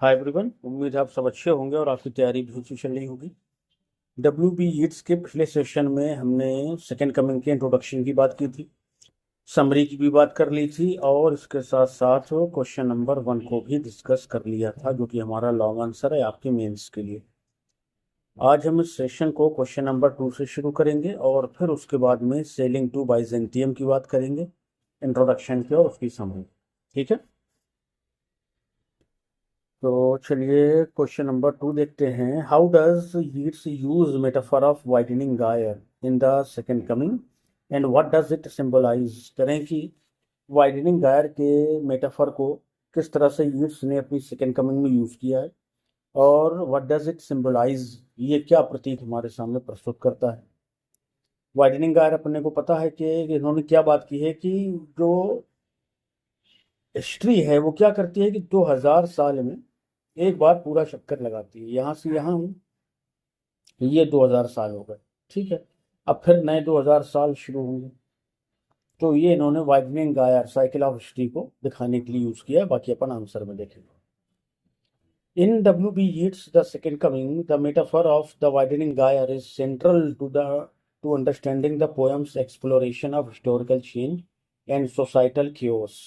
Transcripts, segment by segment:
Hi everyone, उम्मीद है आप सब अच्छे होंगे और आपकी तैयारी भी अच्छी चल रही होगी। डब्ल्यू बी ईट्स के पिछले सेशन में हमने सेकेंड कमिंग के इंट्रोडक्शन की बात की थी, समरी की भी बात कर ली थी और इसके साथ साथ क्वेश्चन नंबर 1 को भी डिस्कस कर लिया था, जो कि हमारा लॉन्ग आंसर है आपके मेंस के लिए। आज हम इस सेशन को क्वेश्चन नंबर 2 से शुरू करेंगे और फिर उसके बाद में सेलिंग टू बाइजेंटियम की बात करेंगे, इंट्रोडक्शन की और उसकी समरी। ठीक है, तो चलिए क्वेश्चन नंबर 2 देखते हैं। How does Yeats use metaphor of widening gyre in the Second Coming and what does it symbolize. करें कि वाइडनिंग गायर के मेटाफर को किस तरह से यीट्स ने अपनी सेकेंड कमिंग में यूज किया है और व्हाट डज इट सिंबलाइज, ये क्या प्रतीक हमारे सामने प्रस्तुत करता है। वाइडनिंग गायर अपने को पता है कि इन्होंने क्या बात की है कि जो हिस्ट्री है वो क्या करती है कि 2000 साल में एक बार पूरा चक्कर लगाती है, यहाँ से यहाँ हूँ, ये 2000 साल हो गए। ठीक है, अब फिर नए 2000 साल शुरू होंगे। तो ये इन्होंने वाइडनिंग गायर साइकिल ऑफ हिस्ट्री को दिखाने के लिए यूज किया है। बाकी अपन आंसर में देखेंगे। In W B yeats the Second Coming the metaphor of the widening gyre is central to understanding the poem's exploration of historical change and societal chaos.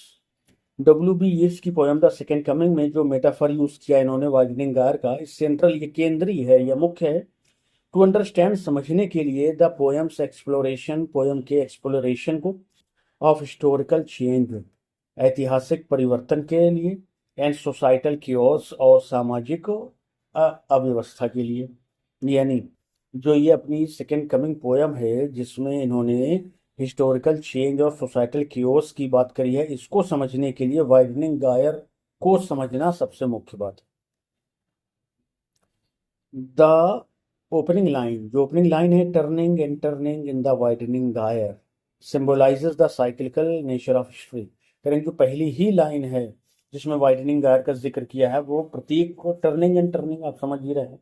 W B yeats की poem the Second Coming में जो metaphor use किया इन्होंने widening गायर का, इस central, ये केंद्रीय है, यह मुख्य है, टू अंडरस्टैंड, समझने के लिए, द पोएम्स एक्सप्लोरेशन, पोएम के एक्सप्लोरेशन को, ऑफ हिस्टोरिकल चेंज, ऐतिहासिक परिवर्तन के लिए, एंड सोसाइटल क्योस, और सामाजिक अव्यवस्था के लिए। यानी जो ये अपनी सेकेंड कमिंग पोएम है जिसमें इन्होंने हिस्टोरिकल चेंज और सोसाइटल क्योस की बात करी है, इसको समझने के लिए वाइडनिंग गायर को समझना सबसे मुख्य बात है। द ओपनिंग लाइन, जो ओपनिंग लाइन है, turning and turning in the widening gyre symbolizes the cyclical nature of history. करें जो पहली ही लाइन है जिसमें वाइडनिंग गायर का जिक्र किया है, वो प्रतीक को, टर्निंग एंड टर्निंग आप समझ ही रहे हैं,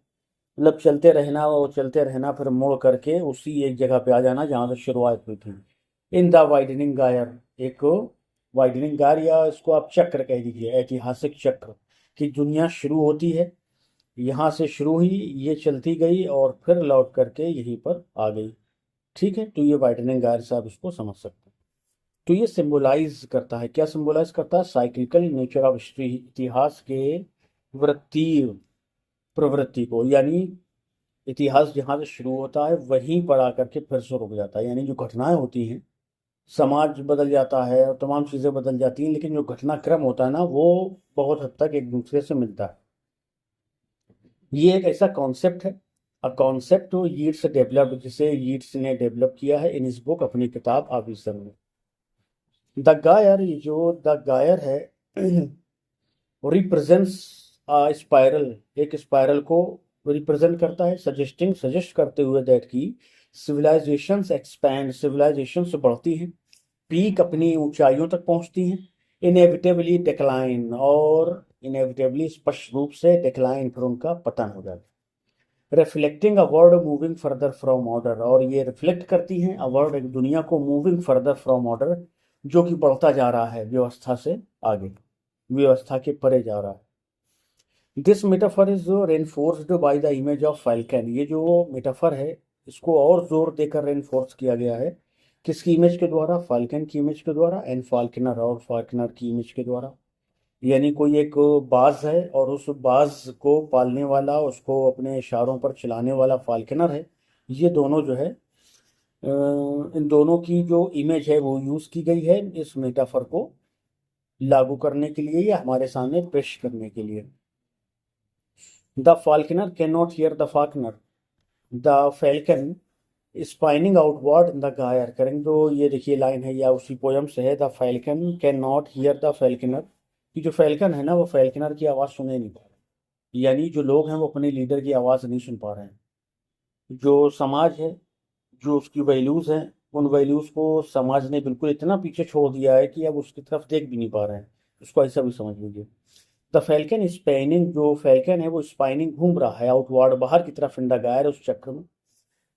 मतलब चलते रहना और चलते रहना, फिर मोड़ करके उसी एक जगह पे आ जाना जहाँ से शुरुआत हुई थी। इन द वाइडनिंग गायर, एक वाइडनिंग गायर या इसको आप चक्र कह दीजिए, ऐतिहासिक चक्र की दुनिया शुरू होती है, यहाँ से शुरू हुई, ये चलती गई और फिर लौट करके यहीं पर आ गई। ठीक है, तो ये वाइडनिंग गायर से आप इसको समझ सकते हैं। तो ये सिंबलाइज करता है, क्या सिंबलाइज करता है? साइक्लिकल नेचर ऑफ हिस्ट्री, इतिहास के वृत्तीय प्रवृत्ति को, यानी इतिहास जहाँ से शुरू होता है वहीं पर आकर के फिर से रुक जाता है। यानी जो घटनाएं होती हैं, समाज बदल जाता है और तमाम चीज़ें बदल जाती हैं, लेकिन जो घटनाक्रम होता है ना, वो बहुत हद तक एक दूसरे से मिलता है। ये एक ऐसा कॉन्सेप्ट है, अ कॉन्सेप्ट यीट्स डेवलप्ड, जिसे यीट्स ने डेवलप किया है इन इस बुक, अपनी किताब आविष्कार में। द गायर, जो द गायर है, रिप्रेजेंट्स स्पाइरल, एक स्पाइरल को रिप्रेजेंट करता है, सजेस्ट करते हुए दैट की सिविलाइजेशंस एक्सपैंड, सिविलाइजेशन से बढ़ती हैं, पीक अपनी ऊंचाइयों तक पहुंचती हैं, इनएविटेबली डिक्लाइन, और इनएविटेबली स्पष्ट रूप से डिक्लाइन, फिर उनका पतन हो जाता है। Reflecting a world moving further from order, और ये रिफ्लेक्ट करती हैं अ वर्ल्ड, एक दुनिया को, मूविंग फर्दर फ्रॉम ऑर्डर, जो कि बढ़ता जा रहा है व्यवस्था से आगे, व्यवस्था के परे जा रहा है। This metaphor is reinforced by the image of falcon, ये जो मेटाफर है इसको और जोर देकर रेनफोर्स किया गया है, किसकी इमेज के द्वारा? फाल्कन की इमेज के द्वारा, एंड फाल्कनर, और फाल्कनर की इमेज के द्वारा। यानी कोई एक बाज है और उस बाज को पालने वाला, उसको अपने इशारों पर चलाने वाला फाल्कनर है। ये दोनों जो है, इन दोनों की जो इमेज है वो यूज की गई है इस मेटाफर को लागू करने के लिए या हमारे सामने पेश करने के लिए। The Faulkner can not hear the Faulkner, the falcon spinning outward in the गायर। करेंगे तो ये देखिए लाइन है या उसी पोयम से है, the falcon can not hear the falconer, कि जो फैल्कन है ना वो फैल्कनर की आवाज़ सुने नहीं पा रहे, यानी जो लोग हैं वो अपने लीडर की आवाज़ नहीं सुन पा रहे हैं। जो समाज है, जो उसकी वैल्यूज़ हैं, उन वैल्यूज़ को समाज ने बिल्कुल इतना पीछे छोड़ दिया है कि अब उसकी तरफ देख भी नहीं पा रहे हैं। उसको ऐसा भी समझ लीजिए। द फैल्कन स्पाइनिंग, जो फैल्कन है वो स्पाइनिंग घूम रहा है आउटवर्ड, बाहर की तरफ, इन द गायर, उस चक्र में।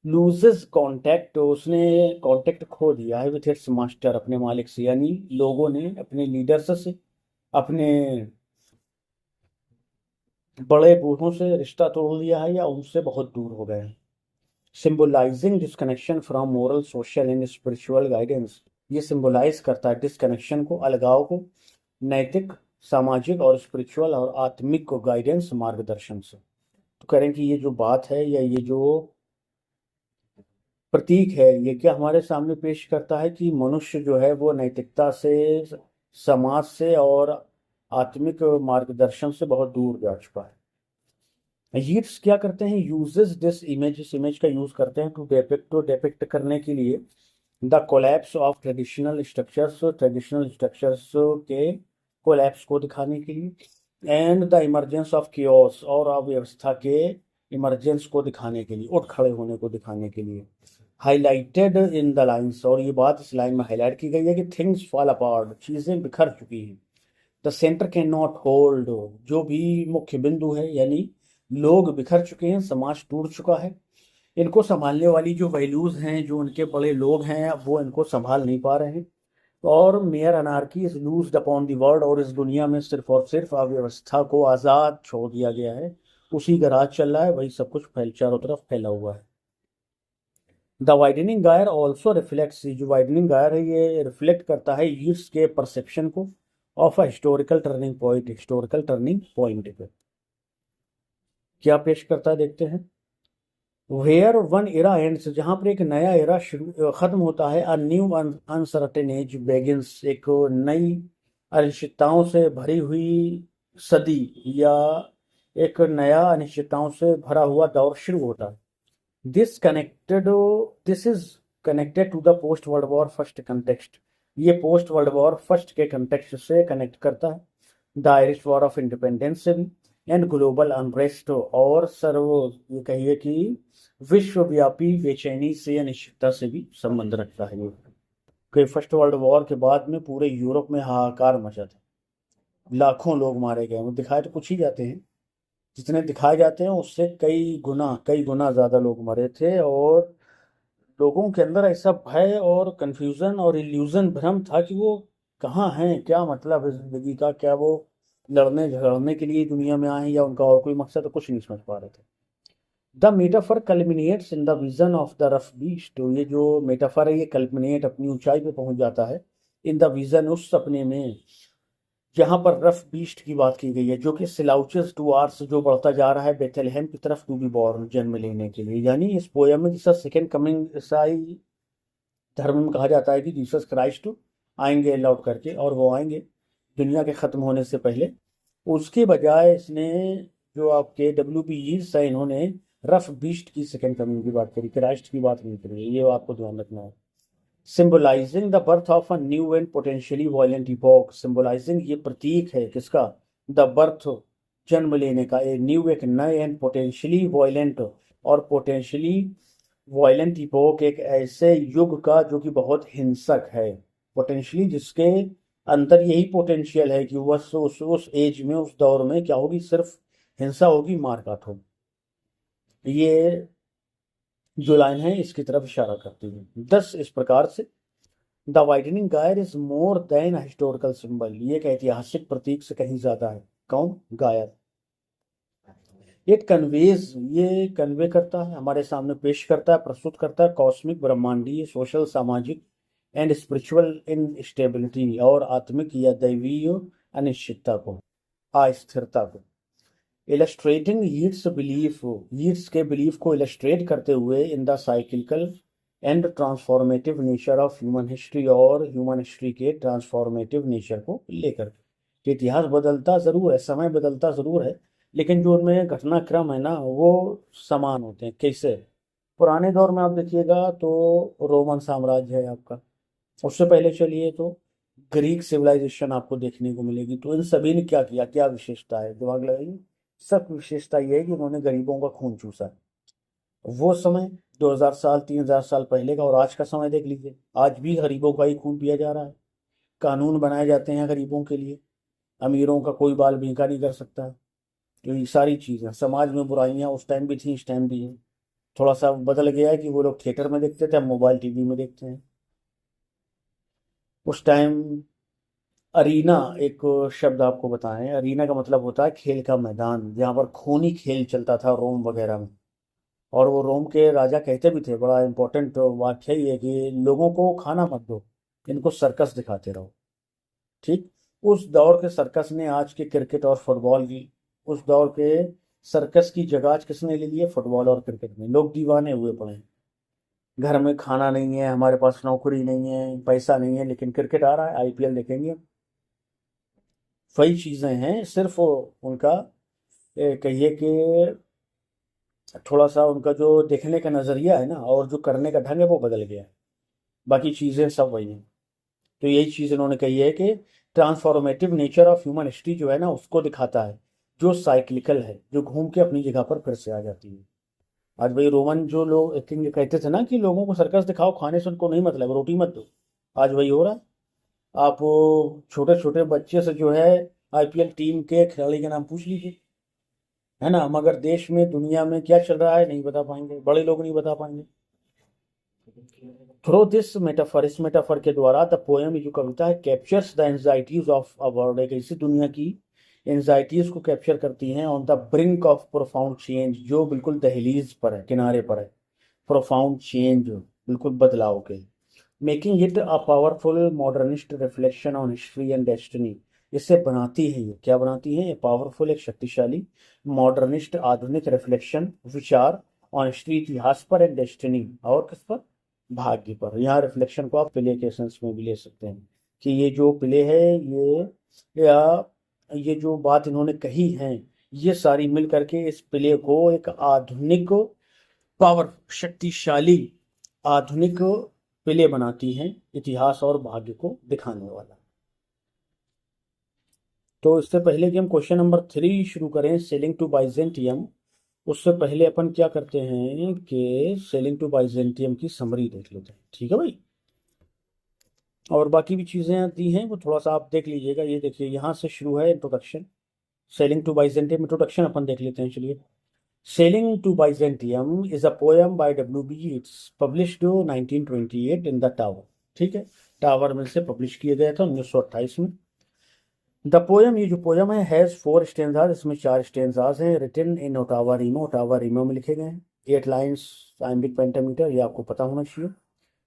लूजेस कॉन्टैक्ट, उसने कॉन्टैक्ट खो दिया है विथ इट्स मास्टर, अपने मालिक से, यानी लोगों ने अपने लीडर्स से, अपने बड़े बूढ़ों से रिश्ता तोड़ लिया है या उनसे बहुत दूर हो गए हैं। Symbolising disconnection from moral social and spiritual guidance, ये सिंबलाइज करता है डिस्कनेक्शन को, अलगाव को, नैतिक, सामाजिक और स्पिरिचुअल और आत्मिक को गाइडेंस, मार्गदर्शन से। तो करें कि ये जो बात है या ये जो प्रतीक है ये क्या हमारे सामने पेश करता है कि मनुष्य जो है वो नैतिकता से, समाज से और आत्मिक मार्गदर्शन से बहुत दूर जा चुका है। यीट्स क्या करते हैं, यूजेस दिस इमेज, इस इमेज का यूज करते हैं टू डेपिक्ट करने के लिए the collapse of traditional structures के कोलैप्स को दिखाने के लिए, and the emergence of chaos, और अव्यवस्था के इमरजेंस को दिखाने के लिए, उठ खड़े होने को दिखाने के लिए। हाईलाइटेड इन द लाइन्स, और ये बात इस लाइन में हाईलाइट की गई है कि थिंग्स फॉल अपार्ट, चीज़ें बिखर चुकी हैं। The centre can not hold, जो भी मुख्य बिंदु है यानी लोग बिखर चुके हैं, समाज टूट चुका है। इनको संभालने वाली जो वैल्यूज हैं, जो उनके बड़े लोग हैं, वो इनको संभाल नहीं पा रहे हैं। और mayor anarchy is लूज्ड upon the world, और इस दुनिया में सिर्फ और सिर्फ अव्यवस्था को आज़ाद छोड़ दिया गया है। उसी का राज चल रहा है, वही सब कुछ चारों तरफ फैला हुआ है। द वाइडनिंग गायर ऑल्सो रिफ्लेक्ट्स, जो वाइडनिंग गायर है ये रिफ्लेक्ट करता है यीट्स के परसेप्शन को of a historical turning point, historical turning point पे क्या पेश करता है देखते हैं। वेयर वन एरा एंड्स, जहाँ पर एक नया एरा शुरू खत्म होता है, a new uncertain age begins, एक नई अनिश्चितताओं से भरी हुई सदी या एक नया अनिश्चितताओं से भरा हुआ दौर शुरू होता है। This connected this is connected to the post world war first context, ये पोस्ट वर्ल्ड वॉर फर्स्ट के कंटेक्स्ट से कनेक्ट करता है। The Irish war of independence से भी, एंड ग्लोबल अनरेस्ट, और सर्व ये कहिए कि विश्वव्यापी बेचैनी से, अनिश्चितता से भी संबंध रखता है ये। कि फर्स्ट वर्ल्ड वॉर के बाद में पूरे यूरोप में हाहाकार मचा था, लाखों लोग मारे गए। वो दिखाए तो कुछ ही जाते हैं, जितने दिखाए जाते हैं उससे कई गुना ज़्यादा लोग मरे थे। और लोगों के अंदर ऐसा भय और कंफ्यूजन और इल्यूजन, भ्रम था कि वो कहाँ हैं, क्या मतलब है जिंदगी का, क्या वो लड़ने झगड़ने के लिए दुनिया में आए हैं या उनका और कोई मकसद, तो कुछ नहीं समझ पा रहे थे। The metaphor कल्मिनेट्स in the vision of the rough beast, तो ये जो मेटाफर है ये कल्मिनेट अपनी ऊंचाई पे पहुंच जाता है इन द विजन, उस सपने में जहां पर रफ बीस्ट की बात की गई है, जो कि सिलाउचस टू आर्स, जो बढ़ता जा रहा है बेथलेहेम की तरफ टू बी बॉर्न, जन्म लेने के लिए। यानी इस पोयम में जिसका सेकेंड कमिंग ईसाई धर्म में कहा जाता है कि जीसस क्राइस्ट आएंगे लौट करके, और वो आएंगे दुनिया के ख़त्म होने से पहले। उसके बजाय इसने जो आपके WB है इन्होंने रफ बीस्ट की सेकेंड कमिंग की बात करी, क्राइस्ट की बात नहीं करी, ये आपको ध्यान रखना है। Symbolising the birth of a new and potentially violent epoch, symbolising ये प्रतीक है किसका, द बर्थ, जन्म लेने का, ए न्यू, एक नए एंड पोटेंशियली वायलेंट, और पोटेंशियली वायलेंट इपोक, एक ऐसे युग का जो कि बहुत हिंसक है। पोटेंशियली जिसके अंदर यही पोटेंशियल है कि बस उस एज में, उस दौर में क्या होगी, सिर्फ हिंसा होगी, मारकाट होगी। ये जो लाइन है इसकी तरफ इशारा करती है। दस इस प्रकार से the widening gyre is more than historical symbol, ये एक ऐतिहासिक प्रतीक से कहीं ज्यादा है। कौन, गायर। इट कन्वेज, ये कन्वे करता है, हमारे सामने पेश करता है, प्रस्तुत करता है कॉस्मिक, ब्रह्मांडीय, सोशल, सामाजिक एंड स्पिरिचुअल इनस्टेबिलिटी, और आत्मिक या दैवीय अनिश्चितता को, अस्थिरता को। इलस्ट्रेटिंग यीट्स बिलीफ, यीट्स के बिलीफ को इलस्ट्रेट करते हुए in the cyclical and transformative nature of human history, और ह्यूमन हिस्ट्री के ट्रांसफॉर्मेटिव नेचर को लेकर के। इतिहास बदलता ज़रूर है, समय बदलता ज़रूर है, लेकिन जो उनमें घटनाक्रम है ना वो समान होते हैं। कैसे, पुराने दौर में आप देखिएगा तो रोमन साम्राज्य है आपका, उससे पहले चलिए तो ग्रीक सिविलाइजेशन आपको देखने को मिलेगी। तो इन सभी ने क्या किया, क्या विशेषता है, दिमाग लगाइए। सब विशेषता ये है कि उन्होंने गरीबों का खून चूसा है। वो समय 2000 साल 3000 साल पहले का, और आज का समय देख लीजिए, आज भी गरीबों का ही खून पिया जा रहा है। कानून बनाए जाते हैं गरीबों के लिए, अमीरों का कोई बाल भीखा नहीं कर सकता। तो ये सारी चीज़ें, समाज में बुराइयां उस टाइम भी थी, इस टाइम भी है। थोड़ा सा बदल गया है कि वो लोग थिएटर में देखते थे, अब मोबाइल TV में देखते हैं। उस टाइम अरीना एक शब्द आपको बताएं। अरीना का मतलब होता है खेल का मैदान, जहाँ पर खूनी खेल चलता था रोम वगैरह में। और वो रोम के राजा कहते भी थे, बड़ा इंपॉर्टेंट वाक्य ही है कि लोगों को खाना मत दो, इनको सर्कस दिखाते रहो। ठीक। उस दौर के सर्कस ने आज के क्रिकेट और फुटबॉल की, उस दौर के सर्कस की जगह आज किसने ले ली है? फुटबॉल और क्रिकेट में। लोग दीवाने हुए पड़े हैं। घर में खाना नहीं है, हमारे पास नौकरी नहीं है, पैसा नहीं है, लेकिन क्रिकेट आ रहा है, आईपीएल देखेंगे। वही चीजें हैं, सिर्फ उनका कहिए कि थोड़ा सा उनका जो देखने का नजरिया है ना, और जो करने का ढंग है वो बदल गया है। बाकी चीजें सब वही हैं। तो यही चीज इन्होंने कही है कि transformative nature of human history जो है ना, उसको दिखाता है, जो साइक्लिकल है, जो घूम के अपनी जगह पर फिर से आ जाती है। आज भाई रोमन जो लोग किंग कहते थे ना कि लोगों को सर्कस दिखाओ, खाने से उनको नहीं मतलब, रोटी मत दो। आज वही हो रहा है। आप वो छोटे छोटे बच्चे से जो है आईपीएल टीम के खिलाड़ी के नाम पूछ लीजिए, है ना, मगर देश में दुनिया में क्या चल रहा है नहीं बता पाएंगे, बड़े लोग नहीं बता पाएंगे। थ्रू दिस मेटाफर, इस मेटाफर के द्वारा द पोएम, ये जो कविता है, captures the anxieties of a world, एक ऐसी दुनिया की एंजाइटीज को कैप्चर करती हैं, on the brink of profound change, जो बिल्कुल दहलीज पर है, किनारे पर है, प्रोफाउंड चेंज, बिल्कुल बदलाव के, making it a powerful modernist reflection on history and destiny. इससे बनाती है, ये क्या बनाती है? पावरफुल, एक शक्तिशाली मॉडर्निस्ट आधुनिक रिफ्लेक्शन, विचार ऑन हिस्ट्री, इतिहास पर, एंड डेस्टिनी, और किस पर? भाग्य पर। यहाँ रिफ्लेक्शन को आप प्ले के सेंस में भी ले सकते हैं कि ये जो प्ले है, या ये जो बात इन्होंने कही है, ये सारी मिल करके इस प्ले को एक आधुनिक, पावर, शक्तिशाली आधुनिक प्ले बनाती हैं, इतिहास और भाग्य को दिखाने वाला। तो इससे पहले कि हम क्वेश्चन नंबर 3 शुरू करें, सेलिंग टू बाइजेंटियम, उससे पहले अपन क्या करते हैं कि सेलिंग टू बाइजेंटियम की समरी देख लेते हैं। ठीक है भाई। और बाकी भी चीज़ें दी हैं, वो थोड़ा सा आप देख लीजिएगा। ये देखिए, यहाँ से शुरू है introduction, sailing to Byzantium introduction अपन देख लेते हैं, चलिए। Sailing to Byzantium is a poem by W B Yeats, published 1928 in the Tower. ठीक है, टावर में से पब्लिश किया गया था 1928 में। द पोएम, ये जो पोएम है, हैज़ 4 स्टेंजाज, इसमें 4 स्टेंजाज हैं, written in ottava rima, ottava rima में लिखे गए हैं। 8 लाइन्स आइम्बिक पेंटामीटर, ये आपको पता होना चाहिए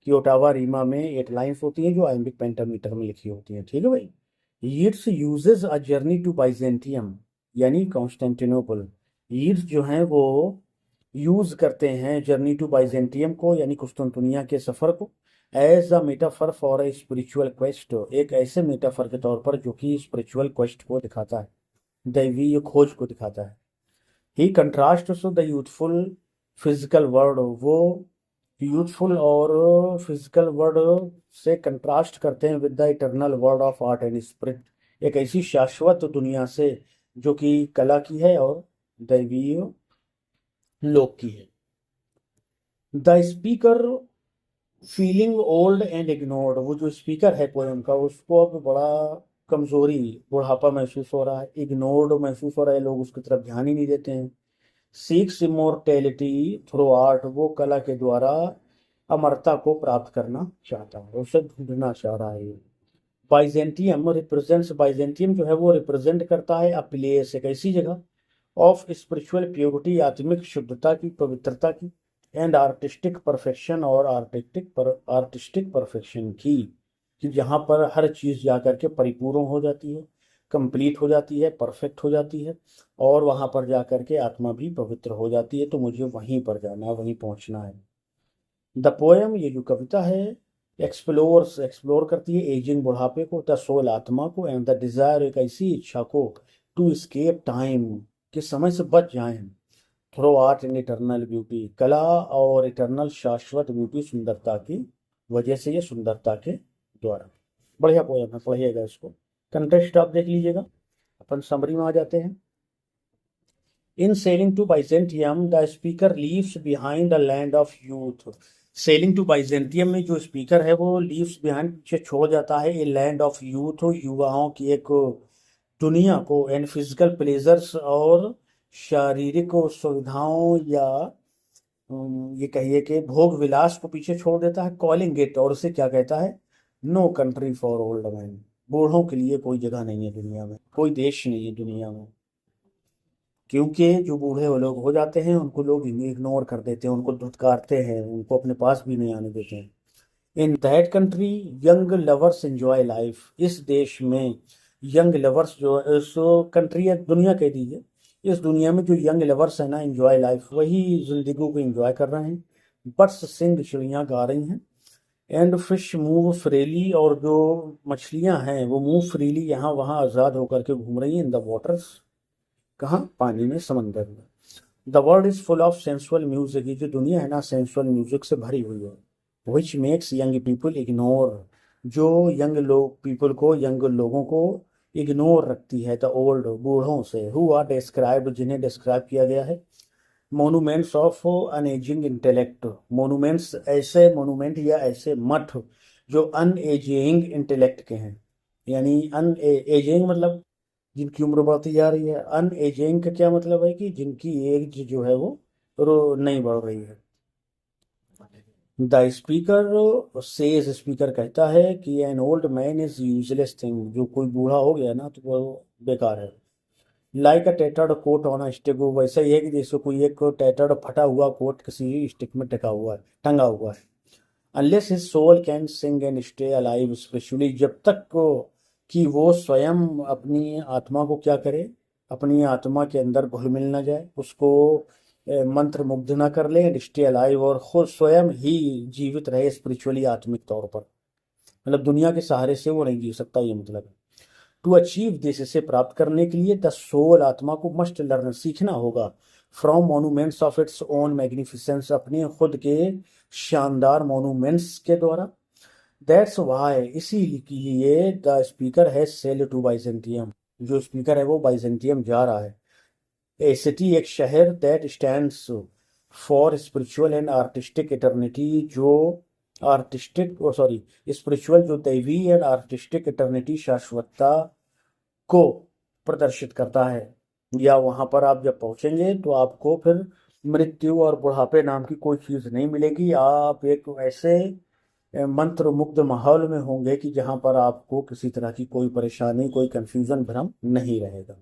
कि ओटावा रीमा में 8 लाइन्स होती हैं जो आइम्बिक पेंटामीटर में लिखी होती हैं। ठीक है भाई। Yeats uses a journey to Byzantium, यानी कॉन्स्टेंटिनोपल। यीट्स जो हैं वो यूज करते हैं जर्नी टू बाइजेंटियम को, यानी कुस्तुनतुनिया के सफर को, as a metaphor for a spiritual quest, एक ऐसे मेटाफर के तौर पर जो कि स्पिरिचुअल क्वेस्ट को दिखाता है, दैवीय खोज को दिखाता है। He contrast the youthful physical world, वो यूथफुल और फिजिकल वर्ल्ड से कंट्रास्ट करते हैं with the eternal world of art and spirit, एक ऐसी शाश्वत दुनिया से जो कि कला की है और दैवीय लोक की है। The speaker feeling old and ignored, वो जो स्पीकर है पोएम का, उसको अब बड़ा कमजोरी, बुढ़ापा महसूस हो रहा है, इग्नोर्ड महसूस हो रहा है, लोग उसकी तरफ ध्यान ही नहीं देते हैं। सीक्स इमोर्टेलिटी थ्रू आर्ट, वो कला के द्वारा अमरता को प्राप्त करना चाहता है, उसे ढूंढना चाह रहा है। बाइजेंटियम रिप्रेजेंट्स, बाइजेंटियम जो है वो रिप्रेजेंट करता है अ प्लेस, एक ऐसी जगह, ऑफ स्पिरिचुअल प्योरिटी, आत्मिक शुद्धता की, पवित्रता की, एंड आर्टिस्टिक परफेक्शन, और आर्टिस्टिक परफेक्शन की, कि जहाँ पर हर चीज़ जा करके परिपूर्ण हो जाती है, कंप्लीट हो जाती है, परफेक्ट हो जाती है, और वहाँ पर जा करके आत्मा भी पवित्र हो जाती है। तो मुझे वहीं पर जाना है, वहीं पहुँचना है। द पोएम, ये जो कविता है, एक्सप्लोर करती है एजिंग, बुढ़ापे को, द सोल, आत्मा को, एंड द डिजायर, एक ऐसी इच्छा को, टू स्केप टाइम, कि समय से बच जाएं हम, through art and eternal beauty, कला और इटर्नल शाश्वत ब्यूटी, सुंदरता की वजह से, ये सुंदरता के द्वारा। बढ़िया पोएम है, पढ़िएगा इसको। कंटेक्स्ट आप देख लीजिएगा। अपन समरी में आ जाते हैं। In sailing to Byzantium the speaker leaves behind the land of youth, sailing to Byzantium में जो स्पीकर है वो लीव्स बिहाइंड, पीछे छोड़ जाता है, ए लैंड ऑफ यूथ, युवाओं की एक दुनिया को, एंड फिजिकल प्लेजर्स, और शारीरिक सुविधाओं, या ये कहिए कि भोग विलास को पीछे छोड़ देता है, कॉलिंग इट, और उसे क्या कहता है? No country for old men, बूढ़ों के लिए कोई जगह नहीं है दुनिया में, कोई देश नहीं है दुनिया में, क्योंकि जो बूढ़े वो लोग हो जाते हैं उनको लोग इग्नोर कर देते हैं, उनको धुतकारते हैं, उनको अपने पास भी नहीं आने देते हैं। In that country young lovers enjoy life, इस देश में यंग लवर्स जो इस कंट्री या दुनिया कह दीजिए, इस दुनिया में जो यंग लवर्स है ना, एंजॉय लाइफ, वही जिंदगी को एंजॉय कर रहे हैं। बर्ड्स सिंग, चिड़ियाँ गा रही हैं। एंड फिश मूव फ्रीली, और जो मछलियां हैं वो मूव फ्रीली, यहाँ वहाँ आज़ाद होकर के घूम रही हैं इन द वाटर्स, कहाँ, पानी में, समंदर में। The world is full of sensual music, ये जो दुनिया है ना सेंसुअल म्यूजिक से भरी हुई है। Which makes young people ignore, जो यंग लोग पीपल को, यंग लोगों को इग्नोर रखती है द ओल्ड, बूढ़ों से। हु आर डिस्क्राइब्ड, जिन्हें डिस्क्राइब किया गया है। मोनूमेंट्स ऑफ अनएजिंग इंटेलेक्ट, मोनूमेंट्स ऐसे मोनूमेंट या ऐसे मठ जो अनएजिंग इंटेलेक्ट के हैं, यानी अन एजिंग मतलब जिनकी उम्र बढ़ती जा रही है, अन एजिंग का क्या मतलब है कि जिनकी एज जो है वो नहीं बढ़ रही है। द स्पीकर सेज, स्पीकर कहता है कि an old man is useless thing, जो कोई बूढ़ा हो गया ना तो वो बेकार है। Like a tattered coat on a stick, वो वैसा ही है कि जैसे कोई एक टेटर्ड फटा हुआ कोट किसी स्टिक में टिका हुआ है, टंगा हुआ है। Unless his soul can sing and stay alive spiritually, जब तक कि वो स्वयं अपनी आत्मा को क्या करे, अपनी आत्मा के अंदर घुल मिल ना जाए, उसको मंत्र मुग्ध ना कर ले, एंड स्टे अलाइव, और खुद स्वयं ही जीवित रहे स्पिरिचुअली, आत्मिक तौर पर। मतलब दुनिया के सहारे से वो नहीं जी सकता, ये मतलब है। टू अचीव दिस, इसे प्राप्त करने के लिए द सोल, आत्मा को, मस्ट लर्न, सीखना होगा। From monuments of its own magnificence, अपने खुद के शानदार मोनूमेंट्स के द्वारा। दैट्स वाई, इसीलिए द स्पीकर है सेल टू बाइजेंटियम, जो स्पीकर है वो बाइजेंटियम जा रहा है। ए सिटी, एक शहर, that stands for spiritual and artistic eternity, जो आर्टिस्टिक सॉरी स्पिरिचुअल, जो दैवी एंड आर्टिस्टिक इटर्निटी, शाश्वतता को प्रदर्शित करता है। या वहां पर आप जब पहुंचेंगे तो आपको फिर मृत्यु और बुढ़ापे नाम की कोई चीज नहीं मिलेगी, आप एक ऐसे मंत्र मुग्ध माहौल में होंगे कि जहां पर आपको किसी तरह की कोई परेशानी, कोई कंफ्यूजन, भ्रम नहीं रहेगा।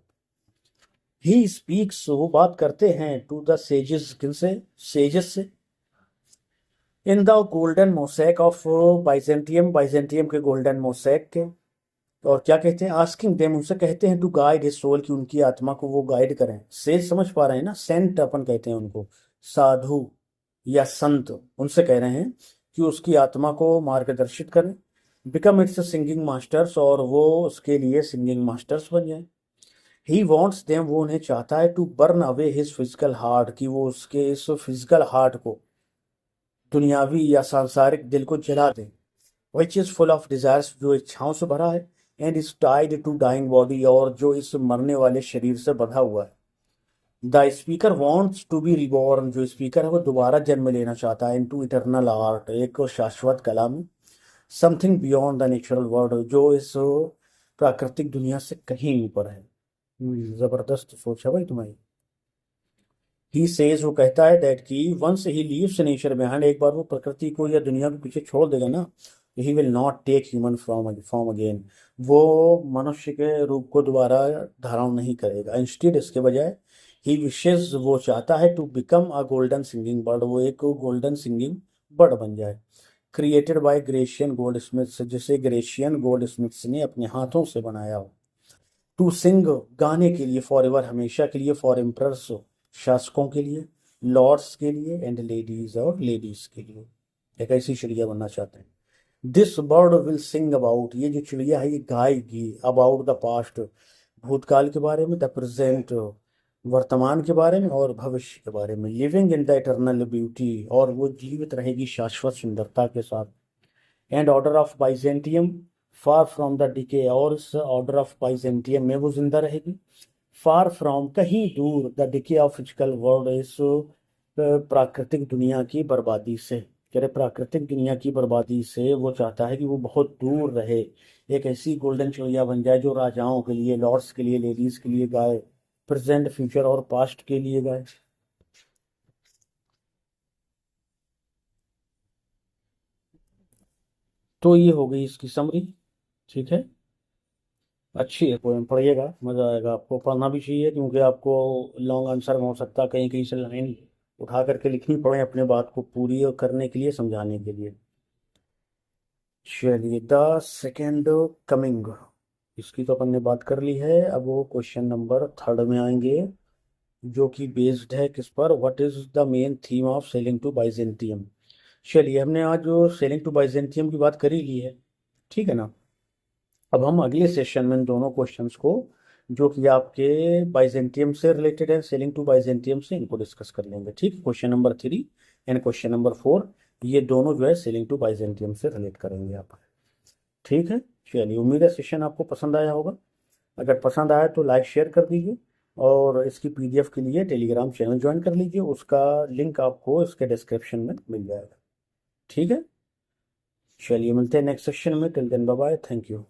ही स्पीक्स, वो बात करते हैं, टू द सेजेस, किनसे, सेजेस से। In the golden mosaic of Byzantium, Byzantium के गोल्डन मोसैक के। और क्या कहते हैं, आस्किंग देम, उनसे कहते हैं, टू गाइड हिज सोल, की उनकी आत्मा को वो गाइड करें। सेज समझ पा रहे हैं ना, सेंट अपन कहते हैं उनको, साधु या संत, उनसे कह रहे हैं कि उसकी आत्मा को मार्गदर्शित करें। बिकम इट्स सिंगिंग मास्टर्स, और वो उसके लिए सिंगिंग मास्टर्स बन जाए। ही वॉन्ट्स देम, वो उन्हें चाहता है, to burn away his physical heart, कि वो उसके इस फिजिकल हार्ट को, दुनियावी या सांसारिक दिल को जला दें। Which is full of desires, जो इच्छाओं से भरा है। And is tied to dying body, और जो इस मरने वाले शरीर से बंधा हुआ है। The speaker wants to be reborn, जो स्पीकर है वो दोबारा जन्म लेना चाहता है, इन टू इटरनल आर्ट, एक शाश्वत कला में। Something beyond the natural world, जो इस प्राकृतिक दुनिया से कहीं ऊपर है। जबरदस्त सोच है भाई तुम्हारी। ही सेज, वो कहता है, दैट की once he leaves nature behind, एक बार वो प्रकृति को या दुनिया को पीछे छोड़ देगा ना, he will not take human form again, वो मनुष्य के रूप को दोबारा धारण नहीं करेगा। इंस्टेड, इसके बजाय, ही विशेज, वो चाहता है, to become a golden singing bird, वो एक गोल्डन सिंगिंग बर्ड बन जाए। Created by Grecian goldsmiths, जिसे ग्रेशियन गोल्ड स्मिथ्स ने अपने हाथों से बनाया हो। टू सिंग, गाने के लिए, फॉर एवर, हमेशा के लिए, फॉर एम्प्रर्स, शासकों के लिए, लॉर्ड्स के लिए, एंड लेडीज, और लेडीज के लिए। एक ऐसी चिड़िया बनना चाहते हैं। This bird will sing about, ये जो चिड़िया है ये गाएगी, अबाउट द पास्ट, भूतकाल के बारे में, द प्रेजेंट, वर्तमान के बारे में, और भविष्य के बारे में। Living in the eternal beauty, और वो जीवित रहेगी शाश्वत सुंदरता के साथ। And order of Byzantium, far from the decay, और इस ऑर्डर ऑफ बाइजेंटियम में वो जिंदा रहेगी। फार फ्रॉम, कहीं दूर, the decay of physical world, इस प्राकृतिक दुनिया की बर्बादी से, कह रहे प्राकृतिक दुनिया की बर्बादी से वो चाहता है कि वो बहुत दूर रहे, एक ऐसी गोल्डन चिड़िया बन जाए जो राजाओं के लिए, लॉर्ड्स के लिए, लेडीज के लिए गाए, प्रेजेंट, फ्यूचर और पास्ट के लिए गाए। तो ये हो गई इसकी समरी, ठीक है। अच्छी है पोएम, पढ़िएगा, मज़ा आएगा आपको, पढ़ना भी चाहिए क्योंकि आपको लॉन्ग आंसर में हो सकता है कहीं कहीं से लाइन उठा करके लिखनी पड़े अपने बात को पूरी करने के लिए, समझाने के लिए। चलिए, द सेकेंड कमिंग, इसकी तो अपन ने बात कर ली है। अब वो क्वेश्चन नंबर थर्ड में आएंगे, जो कि बेस्ड है किस पर, what is the main theme of sailing to Byzantium. चलिए, हमने आज जो सेलिंग टू बाइजेंटियम की बात कर ही ली है, ठीक है ना। अब हम अगले सेशन में इन दोनों क्वेश्चंस को, जो कि आपके बाइजेंटियम से रिलेटेड है, सेलिंग टू बाइजेंटियम से, इनको डिस्कस कर लेंगे, ठीक। Question number 3 and question number 4, ये दोनों जो है सेलिंग टू बाइजेंटियम से रिलेट करेंगे आप, ठीक है। चलिए, उम्मीद है सेशन आपको पसंद आया होगा। अगर पसंद आया तो लाइक शेयर कर दीजिए, और इसकी पीडीएफ के लिए टेलीग्राम चैनल ज्वाइन कर लीजिए, उसका लिंक आपको इसके डिस्क्रिप्शन में मिल जाएगा, ठीक है। चलिए, मिलते हैं नेक्स्ट सेशन में, till then bye bye, thank you.